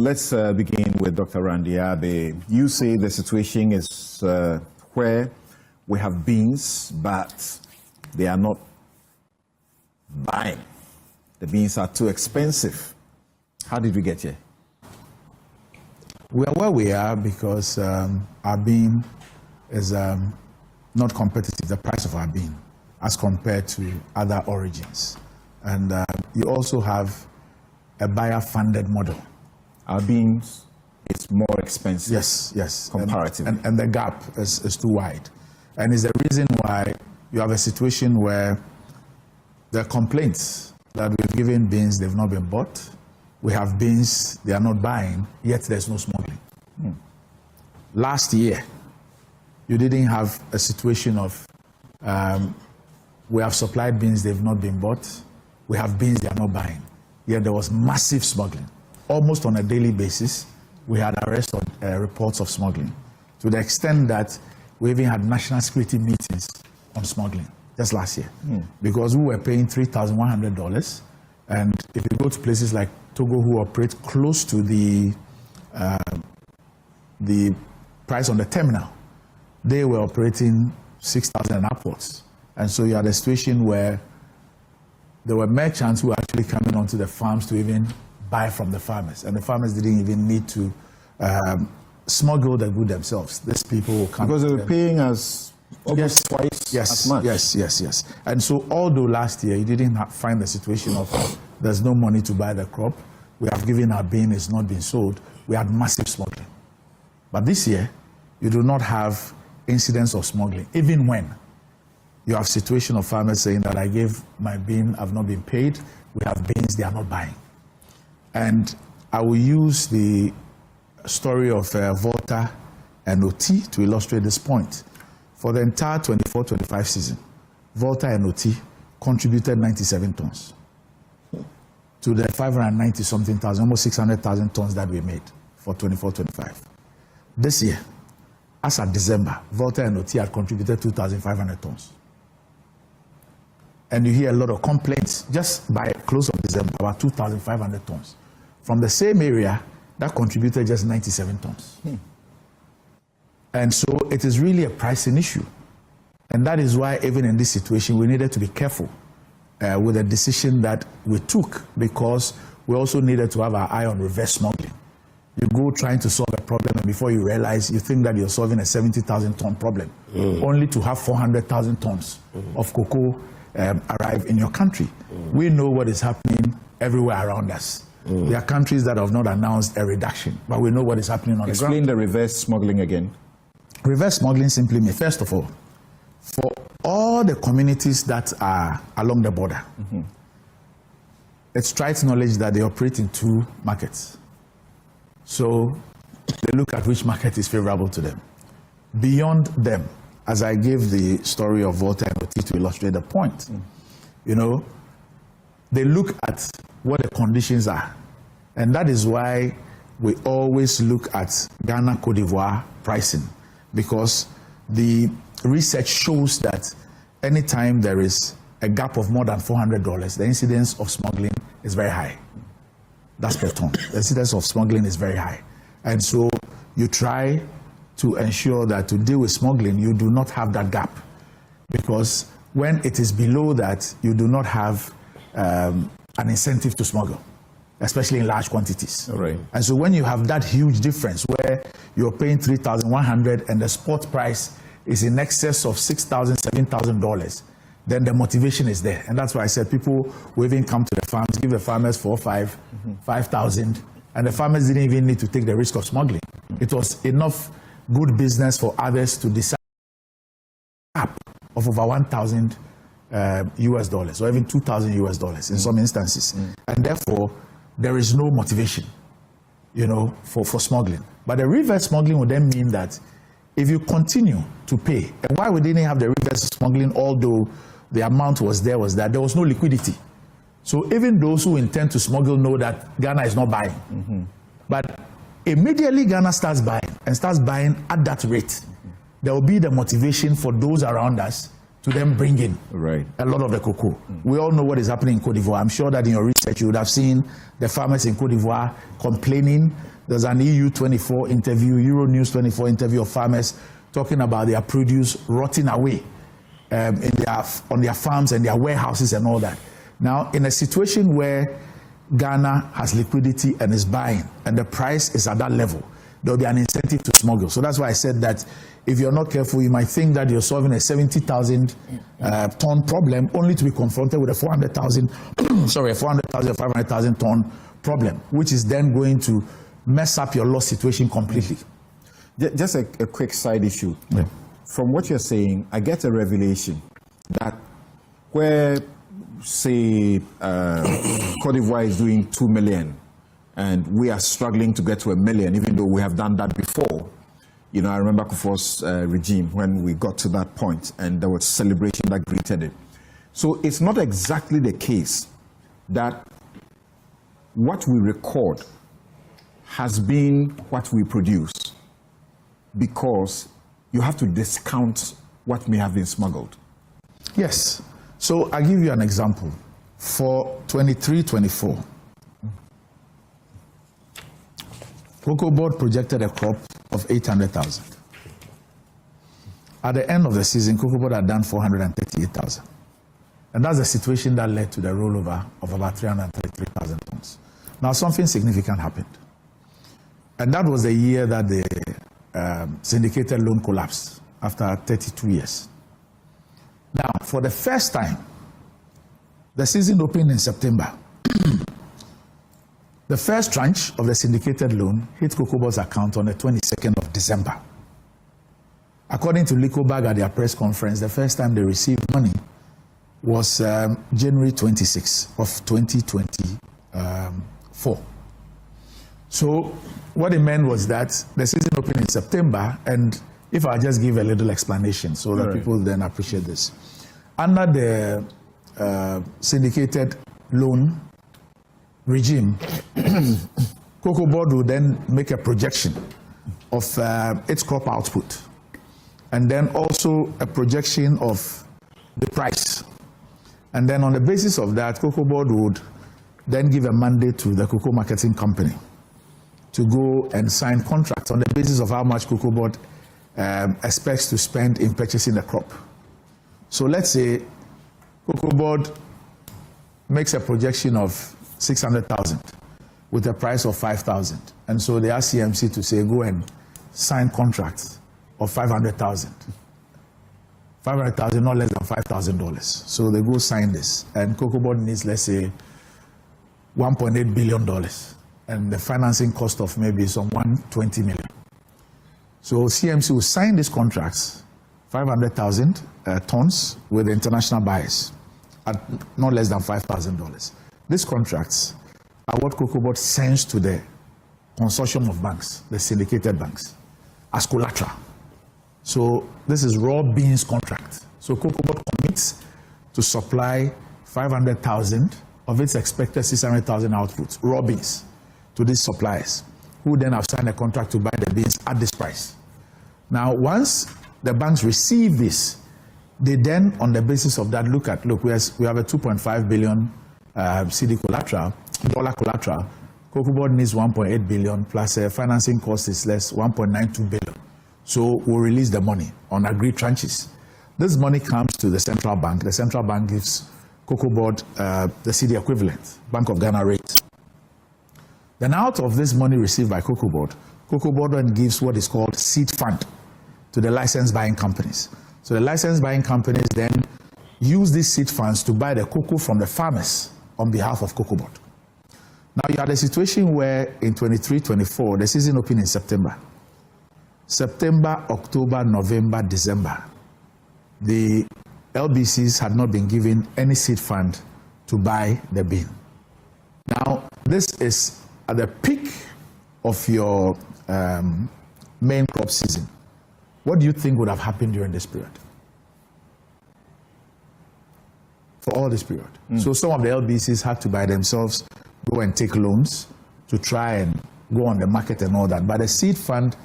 Let's begin with Dr. Randy Abbey. You say the situation is where we have beans, but they are not buying. The beans are too expensive. How did we get here? We are where we are because our bean is not competitive, the price of our bean, as compared to other origins. And you also have a buyer-funded model. Our beans is more expensive. Yes. Comparatively. And the gap is too wide. And it's the reason why you have a situation where there are complaints that we've given beans, they've not been bought. We have beans, they are not buying, yet there's no smuggling. Last year, you didn't have a situation of we have supplied beans, they've not been bought. We have beans, they are not buying. Yet there was massive smuggling. Almost on a daily basis, we had arrests or reports of smuggling, to the extent that we even had national security meetings on smuggling just last year, because we were paying $3,100, and if you go to places like Togo, who operate close to the price on the terminal, they were operating 6,000 and upwards, and so you had a situation where there were merchants who were actually coming onto the farms to even buy from the farmers, and the farmers didn't even need to smuggle the good themselves. These people will come because they were paying us almost twice as much. Yes. And so, although last year you didn't find the situation of there's no money to buy the crop, we have given our bean, it's not been sold, we had massive smuggling. But this year, you do not have incidents of smuggling, even when you have situation of farmers saying that I gave my bean, I've not been paid, we have beans, they are not buying. And I will use the story of Volta and OT to illustrate this point. For the entire 24-25 season, Volta and OT contributed 97 tons to the 590-something thousand, almost 600,000 tons that we made for 24-25. This year, as of December, Volta and OT had contributed 2,500 tons. And you hear a lot of complaints just by close of December, about 2,500 tons. From the same area, that contributed just 97 tons. And so it is really a pricing issue. And that is why even in this situation, we needed to be careful with the decision that we took, because we also needed to have our eye on reverse smuggling. You go trying to solve a problem, and before you realize, you think that you're solving a 70,000 ton problem, only to have 400,000 tons of cocoa arrive in your country. We know what is happening everywhere around us. There are countries that have not announced a reduction, but we know what is happening on the ground. Explain the reverse smuggling again. Reverse smuggling simply means, first of all, for all the communities that are along the border, it's trite knowledge that they operate in two markets. So they look at which market is favorable to them. Beyond them, as I gave the story of Volta and OT to illustrate the point, you know, they look at what the conditions are. And that is why we always look at Ghana, Cote d'Ivoire pricing, because the research shows that anytime there is a gap of more than $400, the incidence of smuggling is very high. That's per ton. The incidence of smuggling is very high. And so you try to ensure that to deal with smuggling, you do not have that gap. Because when it is below that, you do not have an incentive to smuggle, especially in large quantities. Right. And so when you have that huge difference where you're paying $3,100 and the spot price is in excess of $6,000, $7,000, then the motivation is there. And that's why I said people will even come to the farms, give the farmers 5,000, and the farmers didn't even need to take the risk of smuggling. It was enough good business for others to decide up of over 1,000 US dollars, or even 2,000 US dollars in some instances. And therefore, there is no motivation, you know, for smuggling. But the reverse smuggling would then mean that if you continue to pay, and why we didn't have the reverse smuggling, although the amount was there, was that there was no liquidity. So even those who intend to smuggle know that Ghana is not buying. But immediately Ghana starts buying, and starts buying at that rate, there will be the motivation for those around us to then bring in Right. a lot of the cocoa. We all know what is happening in Cote d'Ivoire. I'm sure that in your research you would have seen the farmers in Cote d'Ivoire complaining. There's an EU24 interview, Euronews 24 interview of farmers talking about their produce rotting away on their farms and their warehouses and all that. Now, in a situation where Ghana has liquidity and is buying, and the price is at that level, there will be an incentive to smuggle. So that's why I said that if you're not careful, you might think that you're solving a 70,000 ton problem, only to be confronted with a 400,000, 500,000 ton problem, which is then going to mess up your loss situation completely. Just a quick side issue. Yeah. From what you're saying, I get a revelation that where, say, Cote d'Ivoire is doing 2 million, and we are struggling to get to 1 million, even though we have done that before. You know, I remember Kufuor's regime when we got to that point, and there was celebration that greeted it. So it's not exactly the case that what we record has been what we produce, because you have to discount what may have been smuggled. Yes. So I'll give you an example. For 23-24, Cocoa Board projected a crop of 800,000. At the end of the season, Cocoa Board had done 438,000. And that's the situation that led to the rollover of about 333,000 tons. Now, something significant happened. And that was the year that the syndicated loan collapsed after 32 years. Now, for the first time, the season opened in September. The first tranche of the syndicated loan hit Cocoa Board's account on the 22nd of December. According to Licobag at their press conference, the first time they received money was January 26 of 2024. So what it meant was that the season opened in September, and if I just give a little explanation so that people then appreciate this. Under the syndicated loan regime, Cocoa Board will then make a projection of its crop output, and then also a projection of the price. And then on the basis of that, Cocoa Board would then give a mandate to the cocoa marketing company to go and sign contracts on the basis of how much Cocoa Board expects to spend in purchasing the crop. So let's say Cocoa Board makes a projection of 600,000 with a price of 5,000. And so they ask CMC to say, go and sign contracts of 500,000. 500,000, not less than $5,000. So they go sign this. And Cocoa Board needs, let's say, $1.8 billion. And the financing cost of maybe some 120 million. So CMC will sign these contracts, 500,000 tons with international buyers at not less than $5,000. These contracts are what Cocoa Board sends to the consortium of banks, the syndicated banks, as collateral. So this is raw beans contract. So Cocoa Board commits to supply 500,000 of its expected 600,000 output, raw beans, to these suppliers, who then have signed a contract to buy the beans at this price. Now, once the banks receive this, they then, on the basis of that, look, we have a 2.5 billion CD collateral, dollar collateral. Cocoa Board needs 1.8 billion plus financing cost is less, 1.92 billion. So we'll release the money on agreed tranches. This money comes to the central bank. The central bank gives Cocoa Board the CD equivalent, Bank of Ghana rate. Then out of this money received by Cocoa Board then gives what is called seed fund to the licensed buying companies. So the licensed buying companies then use these seed funds to buy the cocoa from the farmers on behalf of Cocoa Board. Now you had a situation where in 23-24, the season opened in September. September, October, November, December, the LBCs had not been given any seed fund to buy the bean. Now, this is at the peak of your main crop season. What do you think would have happened during this period? For all this period. So some of the LBCs had to by themselves go and take loans to try and go on the market and all that. But the seed fund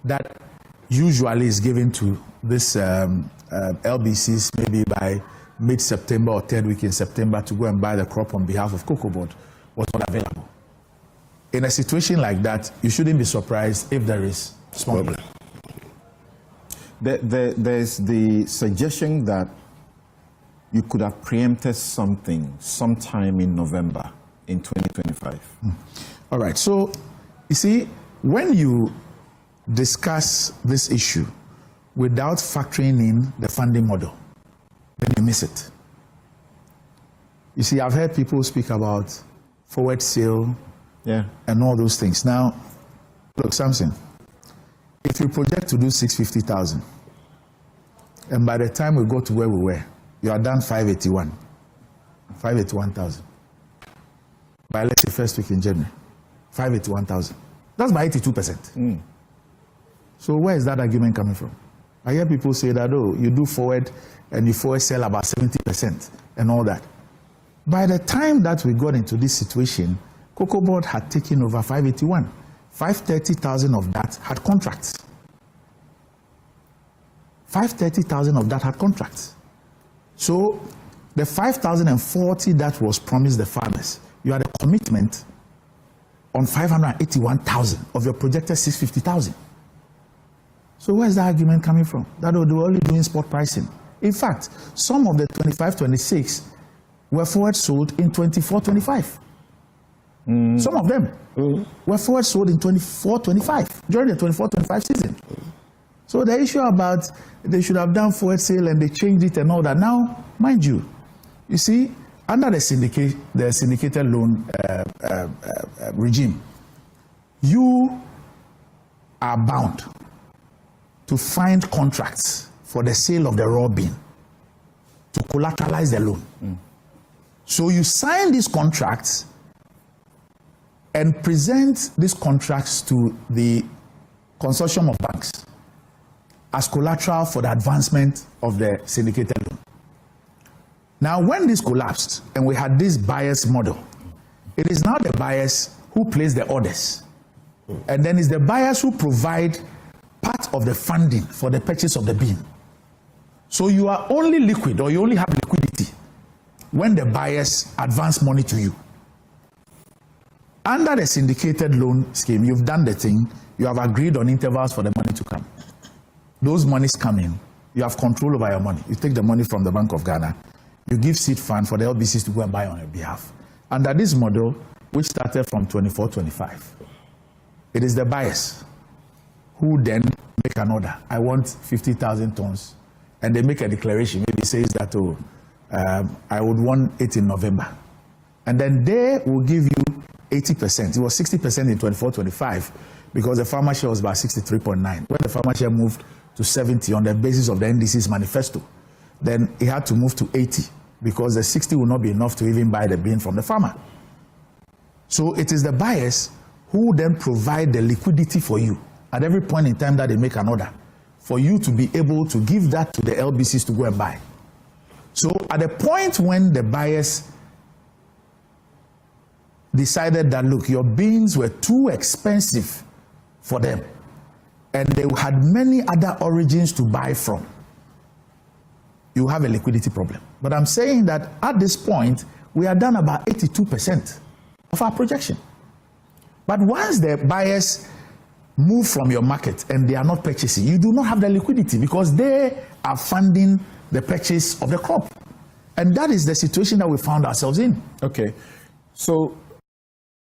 that usually is given to these LBCs maybe by mid-September or third week in September to go and buy the crop on behalf of Cocoa Board was not available. In a situation like that, you shouldn't be surprised if there is smuggling. There's the suggestion that you could have preempted something sometime in November in 2025. All right, so you see, when you discuss this issue without factoring in the funding model, then you miss it. You see, I've heard people speak about forward sale and all those things. Now, look, Samson, if you project to do 650,000, and by the time we go to where we were, you are done 581,000. By let's say first week in January, 581,000. That's by 82%. So where is that argument coming from? I hear people say that, oh, you do forward and you forward sell about 70% and all that. By the time that we got into this situation, Cocoa Board had taken over 581. 530,000 of that had contracts. 530,000 of that had contracts. So the 5,040 that was promised the farmers, you had a commitment on 581,000 of your projected 650,000. So where's the argument coming from? That they were only doing spot pricing. In fact, some of the 25-26 were forward sold in 24-25. Some of them were forward sold in 24-25 during the 24-25 season. So the issue about they should have done forward sale and they changed it and all that. Now, mind you, you see, under the syndicated loan regime, you are bound to find contracts for the sale of the raw bean to collateralize the loan. So you sign these contracts and present these contracts to the consortium of banks as collateral for the advancement of the syndicated loan. Now, when this collapsed and we had this buyer's model, it is now the buyers who place the orders. And then it's the buyers who provide part of the funding for the purchase of the bean. So you are only liquid, or you only have liquidity when the buyers advance money to you. Under the syndicated loan scheme, you've done the thing, you have agreed on intervals for the money to come. Those monies come in, you have control over your money. You take the money from the Bank of Ghana, you give seed fund for the LBCs to go and buy on your behalf. Under this model, which started from 24-25, it is the buyers who then make an order. I want 50,000 tons. And they make a declaration, maybe says that, I would want it in November. And then they will give you 80%. It was 60% in 24-25 because the farmer share was about 63.9. When the farmer share moved to 70 on the basis of the NDC's manifesto, then it had to move to 80 because the 60 will not be enough to even buy the bean from the farmer. So it is the buyers who then provide the liquidity for you at every point in time that they make an order for you to be able to give that to the LBCs to go and buy. So at the point when the buyers decided that, look, your beans were too expensive for them and they had many other origins to buy from, you have a liquidity problem. But I'm saying that at this point, we are done about 82% of our projection. But once the buyers move from your market and they are not purchasing, you do not have the liquidity because they are funding the purchase of the crop. And that is the situation that we found ourselves in. Okay. So